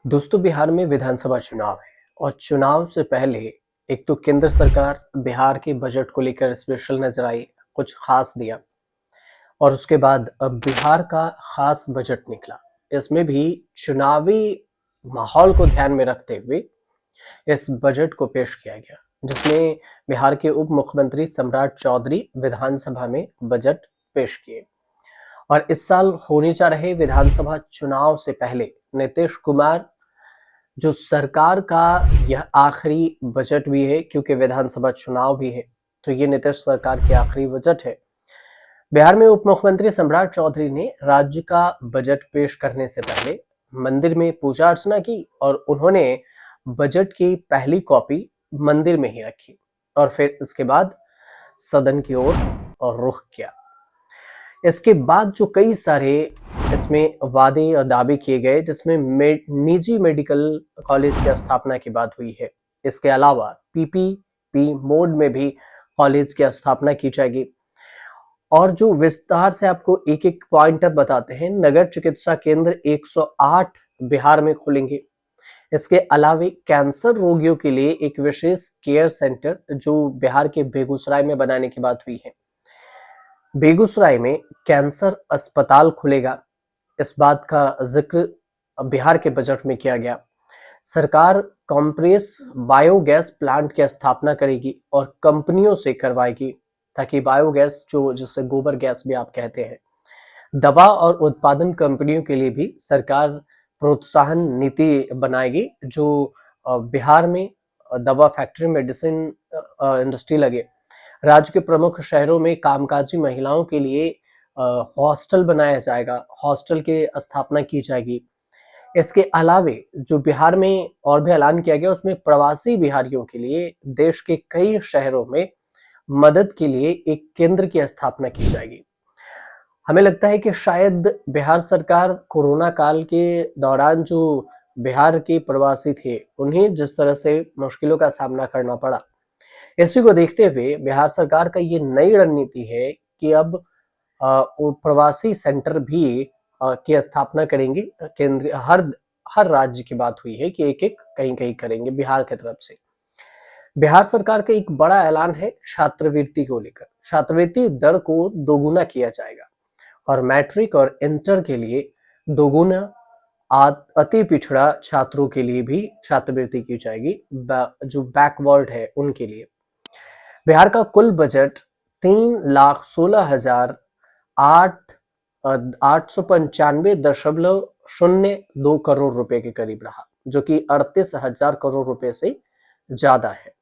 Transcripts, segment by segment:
दोस्तों, बिहार में विधानसभा चुनाव है और चुनाव से पहले एक तो केंद्र सरकार बिहार के बजट को लेकर स्पेशल नजर आई, कुछ खास दिया। और उसके बाद अब बिहार का खास बजट निकला। इसमें भी चुनावी माहौल को ध्यान में रखते हुए इस बजट को पेश किया गया, जिसमें बिहार के उप मुख्यमंत्री सम्राट चौधरी विधानसभा में बजट पेश किए। और इस साल होने जा रहे विधानसभा चुनाव से पहले नीतीश कुमार जो सरकार का यह आखिरी बजट भी है, क्योंकि विधानसभा चुनाव भी है, तो ये नीतीश सरकार की आखिरी बजट है। बिहार में उप मुख्यमंत्री सम्राट चौधरी ने राज्य का बजट पेश करने से पहले मंदिर में पूजा अर्चना की और उन्होंने बजट की पहली कॉपी मंदिर में ही रखी और फिर इसके बाद सदन की ओर रुख किया। इसके बाद जो कई सारे इसमें वादे और दावे किए गए, जिसमें निजी मेडिकल कॉलेज की स्थापना की बात हुई है। इसके अलावा पीपीपी मोड में भी कॉलेज की स्थापना की जाएगी। और जो विस्तार से आपको एक एक पॉइंटर बताते हैं, नगर चिकित्सा केंद्र 108 बिहार में खुलेंगे। इसके अलावे कैंसर रोगियों के लिए एक विशेष केयर सेंटर जो बिहार के बेगूसराय में बनाने की बात हुई है। बेगूसराय में कैंसर अस्पताल खुलेगा। इस बात का जिक्र बिहार के बजट में किया गया। सरकार कंप्रेस बायोगैस प्लांट की स्थापना करेगी और कंपनियों से करवाएगी, ताकि बायोगैस जो जिसे गोबर गैस भी आप कहते हैं। दवा और उत्पादन कंपनियों के लिए भी सरकार प्रोत्साहन नीति बनाएगी, जो बिहार में दवा फैक्ट्री, मेडिसिन इंडस्ट्री लगे। राज्य के प्रमुख शहरों में कामकाजी महिलाओं के लिए हॉस्टल बनाया जाएगा, हॉस्टल की स्थापना की जाएगी। इसके अलावे जो बिहार में और भी ऐलान किया गया, उसमें प्रवासी बिहारियों के लिए देश के कई शहरों में मदद के लिए एक केंद्र की स्थापना की जाएगी। हमें लगता है कि शायद बिहार सरकार कोरोना काल के दौरान जो बिहार के प्रवासी थे, उन्हें जिस तरह से मुश्किलों का सामना करना पड़ा, इसी को देखते हुए बिहार सरकार का ये नई रणनीति है कि अब वो प्रवासी सेंटर भी की स्थापना करेंगे। केंद्रीय हर राज्य की बात हुई है कि एक एक कहीं कहीं करेंगे बिहार की तरफ से। बिहार सरकार का एक बड़ा ऐलान है छात्रवृत्ति को लेकर। छात्रवृत्ति दर को दोगुना किया जाएगा और मैट्रिक और इंटर के लिए दोगुना, अति पिछड़ा छात्रों के लिए भी छात्रवृत्ति की जाएगी, जो बैकवर्ड है उनके लिए। बिहार का कुल बजट 3,16,895.02 करोड़ रुपए के करीब रहा, जो कि 38,000 करोड़ रुपए से ज्यादा है।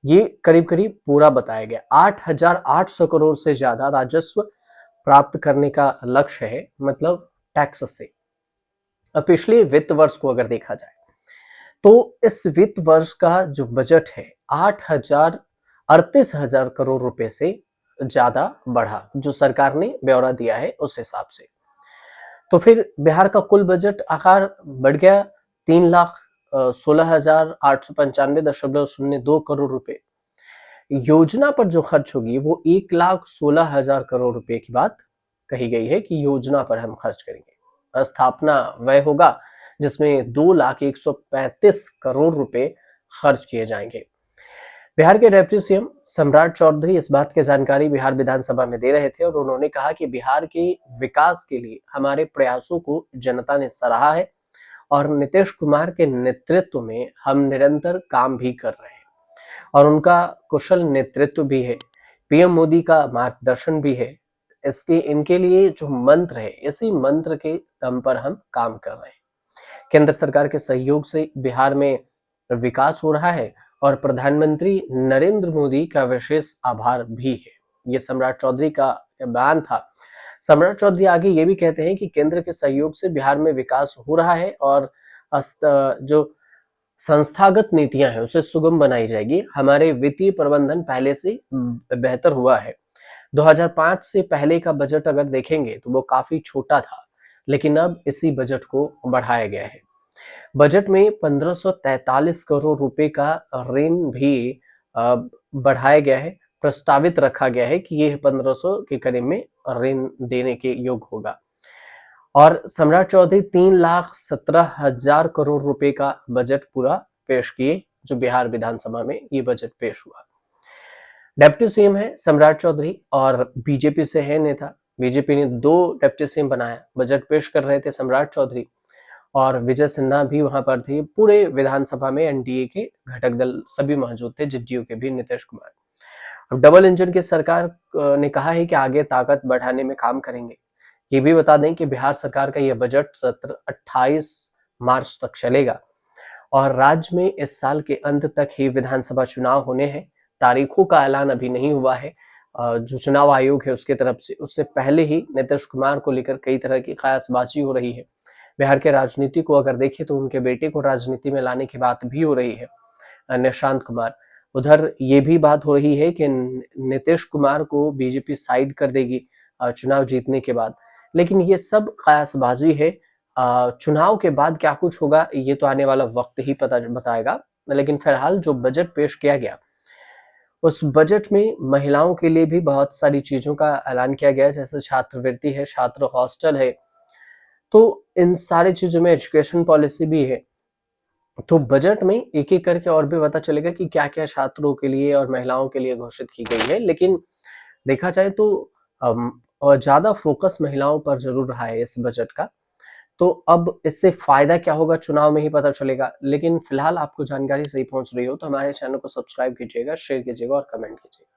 ये करीब करीब पूरा बताया गया। 8,800 करोड़ से ज्यादा राजस्व प्राप्त करने का लक्ष्य है, मतलब टैक्स से। अब पिछले वित्त वर्ष को अगर देखा जाए, तो इस वित्त वर्ष का जो बजट है 38,000 करोड़ रुपए से ज्यादा बढ़ा, जो सरकार ने ब्यौरा दिया है उस हिसाब से। तो फिर बिहार का कुल बजट आकार बढ़ गया 3,16,895.02 करोड़ रुपए। योजना पर जो खर्च होगी वो 1,16,000 करोड़ रुपए की बात कही गई है कि योजना पर हम खर्च करेंगे। स्थापना व्यय होगा जिसमें 2,135 करोड़ रुपए खर्च किए जाएंगे। बिहार के डिप्टी सीएम सम्राट चौधरी इस बात की जानकारी बिहार विधानसभा में दे रहे थे और उन्होंने कहा कि बिहार के विकास के लिए हमारे प्रयासों को जनता ने सराहा है और नीतीश कुमार के नेतृत्व में हम निरंतर काम भी कर रहे हैं और उनका कुशल नेतृत्व भी है। पीएम मोदी का मार्गदर्शन भी है। इनके लिए जो मंत्र है, इसी मंत्र के दम पर हम काम कर रहे हैं। केंद्र सरकार के सहयोग से बिहार में विकास हो रहा है और प्रधानमंत्री नरेंद्र मोदी का विशेष आभार भी है। ये सम्राट चौधरी का बयान था। सम्राट चौधरी आगे ये भी कहते हैं कि केंद्र के सहयोग से बिहार में विकास हो रहा है और जो संस्थागत नीतियां हैं उसे सुगम बनाई जाएगी। हमारे वित्तीय प्रबंधन पहले से बेहतर हुआ है। 2005 से पहले का बजट अगर देखेंगे तो वो काफी छोटा था, लेकिन अब इसी बजट को बढ़ाया गया है। बजट में 1543 करोड़ रुपए का ऋण भी बढ़ाया गया है। प्रस्तावित रखा गया है कि ये 1500 के करीब में ऋण देने के योग्य होगा। और सम्राट चौधरी 3,17,000 करोड़ रुपए का बजट पूरा पेश किए, जो बिहार विधानसभा में ये बजट पेश हुआ। डिप्टी सीएम है सम्राट चौधरी और बीजेपी से है नेता। बीजेपी ने 2 डिप्टी सीएम बनाया। बजट पेश कर रहे थे सम्राट चौधरी और विजय सिन्हा भी वहां पर थे। पूरे विधानसभा में एनडीए के घटक दल सभी मौजूद थे, जेडीयू के भी नीतीश कुमार। अब डबल इंजन की सरकार ने कहा है कि आगे ताकत बढ़ाने में काम करेंगे। ये भी बता दें कि बिहार सरकार का यह बजट सत्र 28 मार्च तक चलेगा और राज्य में इस साल के अंत तक ही विधानसभा चुनाव होने हैं। तारीखों का ऐलान अभी नहीं हुआ है। जो चुनाव आयोग है उसके तरफ से, उससे पहले ही नीतीश कुमार को लेकर कई तरह की कयासबाजी हो रही है। बिहार के राजनीति को अगर देखें तो उनके बेटे को राजनीति में लाने की बात भी हो रही है, निशांत कुमार। उधर ये भी बात हो रही है कि नीतीश कुमार को बीजेपी साइड कर देगी चुनाव जीतने के बाद। लेकिन ये सब कयासबाजी है। चुनाव के बाद क्या कुछ होगा ये तो आने वाला वक्त ही पता बताएगा। लेकिन फिलहाल जो बजट पेश किया गया, उस बजट में महिलाओं के लिए भी बहुत सारी चीजों का ऐलान किया गया है, जैसे छात्रवृत्ति है, छात्र हॉस्टल है। तो इन सारी चीजों में एजुकेशन पॉलिसी भी है। तो बजट में एक एक करके और भी पता चलेगा कि क्या क्या छात्रों के लिए और महिलाओं के लिए घोषित की गई है। लेकिन देखा जाए तो और ज्यादा फोकस महिलाओं पर जरूर रहा है इस बजट का। तो अब इससे फायदा क्या होगा चुनाव में ही पता चलेगा। लेकिन फिलहाल आपको जानकारी सही पहुंच रही हो तो हमारे चैनल को सब्सक्राइब कीजिएगा, शेयर कीजिएगा और कमेंट कीजिएगा।